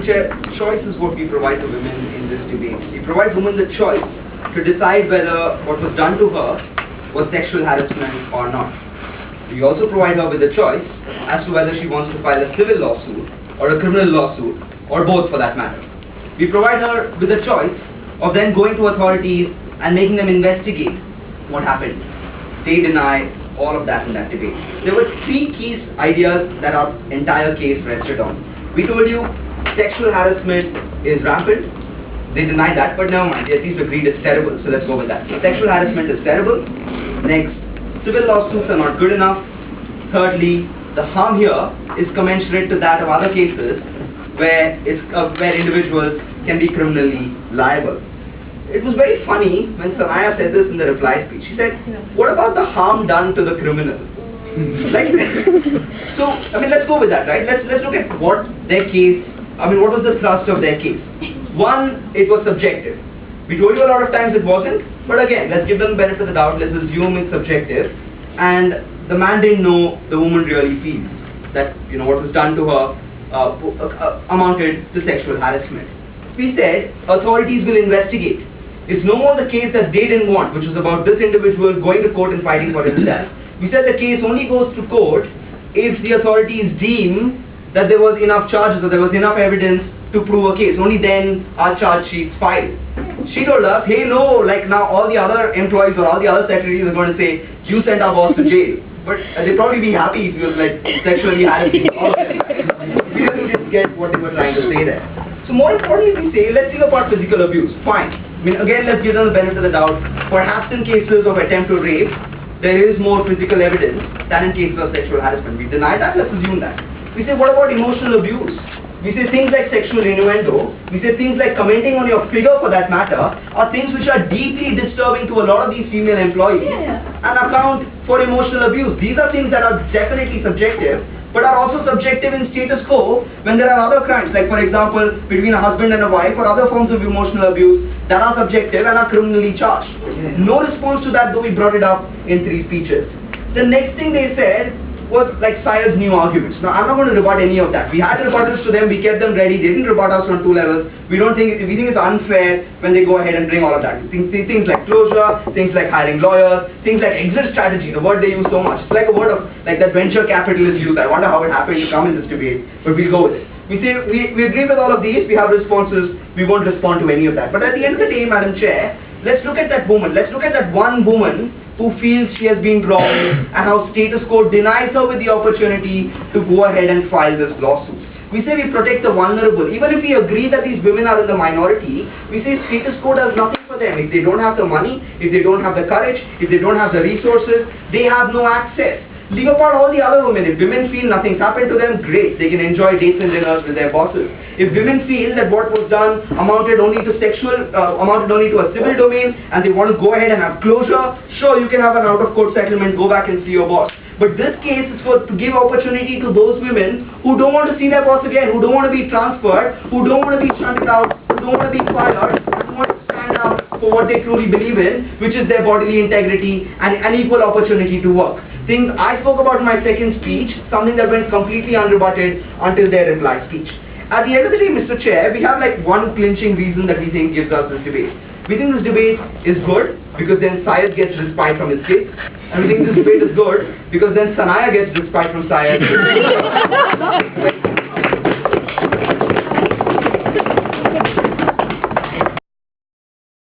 Chair, choice is what we provide to women in this debate. We provide women the choice to decide whether what was done to her was sexual harassment or not. We also provide her with a choice as to whether she wants to file a civil lawsuit or a criminal lawsuit, or both for that matter. We provide her with a choice of then going to authorities and making them investigate what happened. They deny all of that in that debate. There were three key ideas that our entire case rested on. We told you sexual harassment is rampant. They denied that, but never mind. They at least agreed it's terrible, so let's go with that. So sexual harassment is terrible. Next, civil lawsuits are not good enough. Thirdly, the harm here is commensurate to that of other cases where individuals can be criminally liable. It was very funny when Sanaya said this in the reply speech. She said, what about the harm done to the criminal? Like, so, I mean, let's go with that, right? Let's look at what their case, what was the thrust of their case. One, it was subjective. We told you a lot of times it wasn't, but again, let's give them the benefit of the doubt, let's assume it's subjective, and the man didn't know the woman really feels that, what was done to her amounted to sexual harassment. We said, authorities will investigate. It's no more the case that they didn't want, which was about this individual going to court and fighting for himself. We said the case only goes to court if the authorities deem that there was enough charges or there was enough evidence to prove a case. Only then are charge sheets filed. She told us, hey no, like now all the other employees or all the other secretaries are going to say, you sent our boss to jail. But they'd probably be happy if he was like sexually harassing all of them. We didn't get what they were trying to say there. So more importantly, we say, let's think about physical abuse. Fine. Again, let's give them the benefit of the doubt. Perhaps in cases of attempt to rape, there is more physical evidence than in cases of sexual harassment. We deny that, let's assume that. We say, what about emotional abuse? We say things like sexual innuendo, we say things like commenting on your figure for that matter, are things which are deeply disturbing to a lot of these female employees and account for emotional abuse. These are things that are definitely subjective, but are also subjective in status quo when there are other crimes, like for example, between a husband and a wife or other forms of emotional abuse that are subjective and are criminally charged. No response to that, though we brought it up in 3 speeches. The next thing they said was like Sayed's new arguments. Now, I'm not going to rebut any of that. We had rebuttals to them, we kept them ready, they didn't rebut us on 2 levels. We think it's unfair when they go ahead and bring all of that. Things like closure, things like hiring lawyers, things like exit strategy, the word they use so much. It's like a word of, like that venture capitalist use. I wonder how it happened to come in this debate, but we'll go with it. We say, we agree with all of these, we have responses, we won't respond to any of that. But at the end of the day, Madam Chair, let's look at that woman, let's look at that one woman who feels she has been wronged and how status quo denies her with the opportunity to go ahead and file this lawsuit. We say we protect the vulnerable. Even if we agree that these women are in the minority, we say status quo does nothing for them. If they don't have the money, if they don't have the courage, if they don't have the resources, they have no access. Leave apart all the other women. If women feel nothing's happened to them, great. They can enjoy dates and dinners with their bosses. If women feel that what was done amounted only to a civil domain and they want to go ahead and have closure, sure, you can have an out-of-court settlement, go back and see your boss. But this case is to give opportunity to those women who don't want to see their boss again, who don't want to be transferred, who don't want to be shunted out, who don't want to be fired, who want to stand out for what they truly believe in, which is their bodily integrity and an equal opportunity to work. Things I spoke about in my second speech, something that went completely unrebutted until their reply speech. At the end of the day, Mr. Chair, we have like one clinching reason that we think gives us this debate. We think this debate is good because then Syed gets respite from his kids, and we think this debate is good because then Sanaya gets respite from Syed.